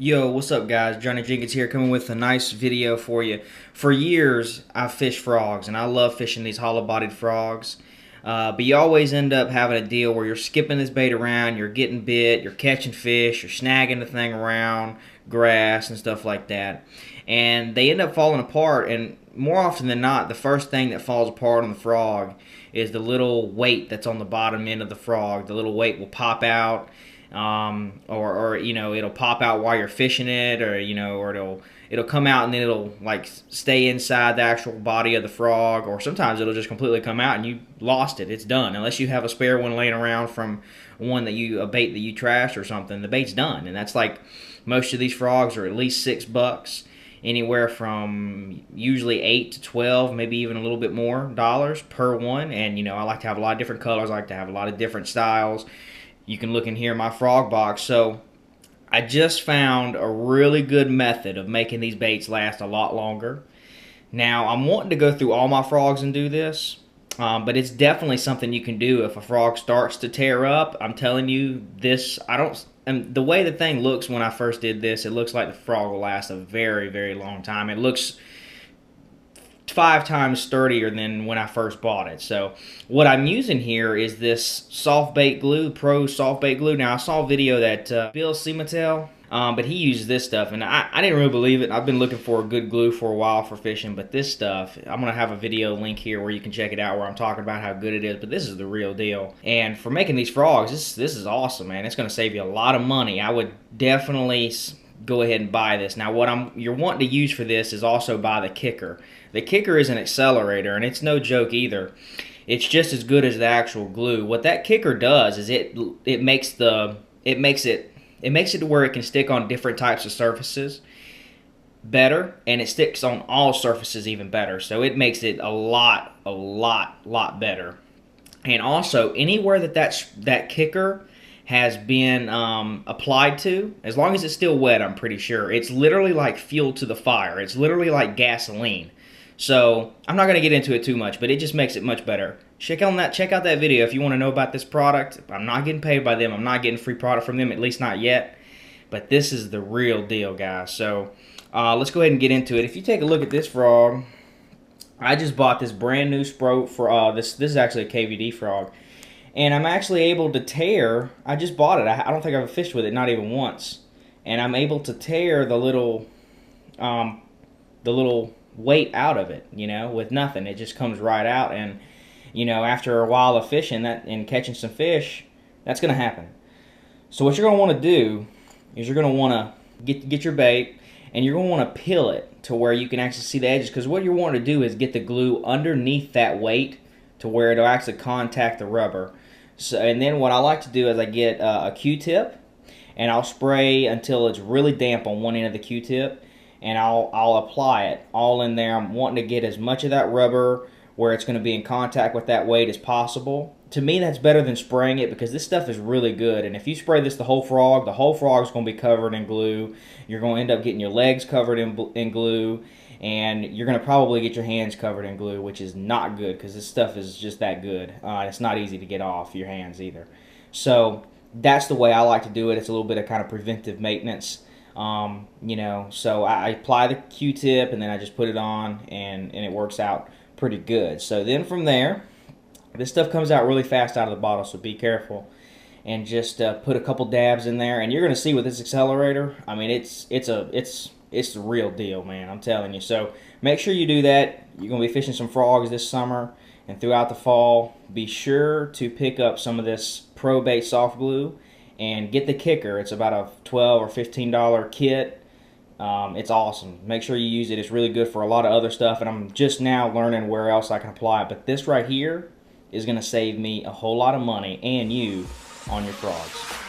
Yo, what's up guys? Johnny Jenkins here, coming with a nice video for you. For years, I've fished frogs, and I love fishing these hollow-bodied frogs. But you always end up having a deal where you're skipping this bait around, you're getting bit, you're catching fish, you're snagging the thing around grass and stuff like that. And they end up falling apart, and more often than not, the first thing that falls apart on the frog is the little weight that's on the bottom end of the frog. The little weight will pop out. Or you know, it'll pop out while you're fishing it, or you know, or it'll come out and then it'll like stay inside the actual body of the frog, or sometimes it'll just completely come out and you lost it. It's done, unless you have a spare one laying around from a bait that you trashed or something. The bait's done, and that's like most of these frogs are at least $6, anywhere from usually 8 to 12, maybe even a little bit more dollars per one. And you know, I like to have a lot of different colors. I like to have a lot of different styles. You can look in here in my frog box. So I just found a really good method of making these baits last a lot longer. Now I'm wanting to go through all my frogs and do this, but it's definitely something you can do if a frog starts to tear up. I'm telling you, and the way the thing looks when I first did this, it looks like the frog will last a very, very long time. It looks 5 times sturdier than when I first bought it. So what I'm using here is this soft bait glue, Pro soft bait glue. Now I saw a video that Bill Seamatel, but he uses this stuff, and I didn't really believe it. I've been looking for a good glue for a while for fishing, but this stuff, I'm gonna have a video link here where you can check it out, where I'm talking about how good it is. But this is the real deal, and for making these frogs, this is awesome, man. It's gonna save you a lot of money. I would definitely go ahead and buy this. Now what you're wanting to use for this is also buy the kicker. The kicker is an accelerator, and it's no joke either. It's just as good as the actual glue. What that kicker does is it makes it to where it can stick on different types of surfaces better, and it sticks on all surfaces even better. So it makes it a lot better. And also, anywhere that kicker has been applied to, as long as it's still wet, I'm pretty sure, it's literally like fuel to the fire. It's literally like gasoline. So I'm not going to get into it too much, but it just makes it much better. Check out that video if you want to know about this product. I'm not getting paid by them. I'm not getting free product from them, at least not yet. But this is the real deal, guys. So let's go ahead and get into it. If you take a look at this frog, I just bought this brand new Spro for this is actually a KVD frog. And I'm actually able to tear, I just bought it. I don't think I've fished with it, not even once. And I'm able to tear the little weight out of it, you know, with nothing. It just comes right out, and you know, after a while of fishing and catching some fish, that's going to happen. So what you're going to want to do is you're going to want to get your bait, and you're going to want to peel it to where you can actually see the edges, because what you're wanting to do is get the glue underneath that weight to where it'll actually contact the rubber. So, and then what I like to do is I get a Q-tip, and I'll spray until it's really damp on one end of the Q-tip, and I'll apply it all in there. I'm wanting to get as much of that rubber where it's going to be in contact with that weight as possible. To me, that's better than spraying it, because this stuff is really good. And if you spray this the whole frog is going to be covered in glue. You're going to end up getting your legs covered in glue, and you're going to probably get your hands covered in glue, which is not good, because this stuff is just that good. It's not easy to get off your hands either. So that's the way I like to do it. It's a little bit of kind of preventive maintenance. You know, so I apply the Q-tip, and then I just put it on, and it works out pretty good. So then from there, this stuff comes out really fast out of the bottle, so be careful, and just put a couple dabs in there, and you're going to see with this accelerator, I mean, it's the real deal, man, I'm telling you. So make sure you do that. You're going to be fishing some frogs this summer and throughout the fall. Be sure to pick up some of this Pro Bait soft glue and get the kicker. It's about a $12 or $15 kit. It's awesome. Make sure you use it. It's really good for a lot of other stuff, and I'm just now learning where else I can apply it. But this right here is going to save me a whole lot of money, and you, on your frogs.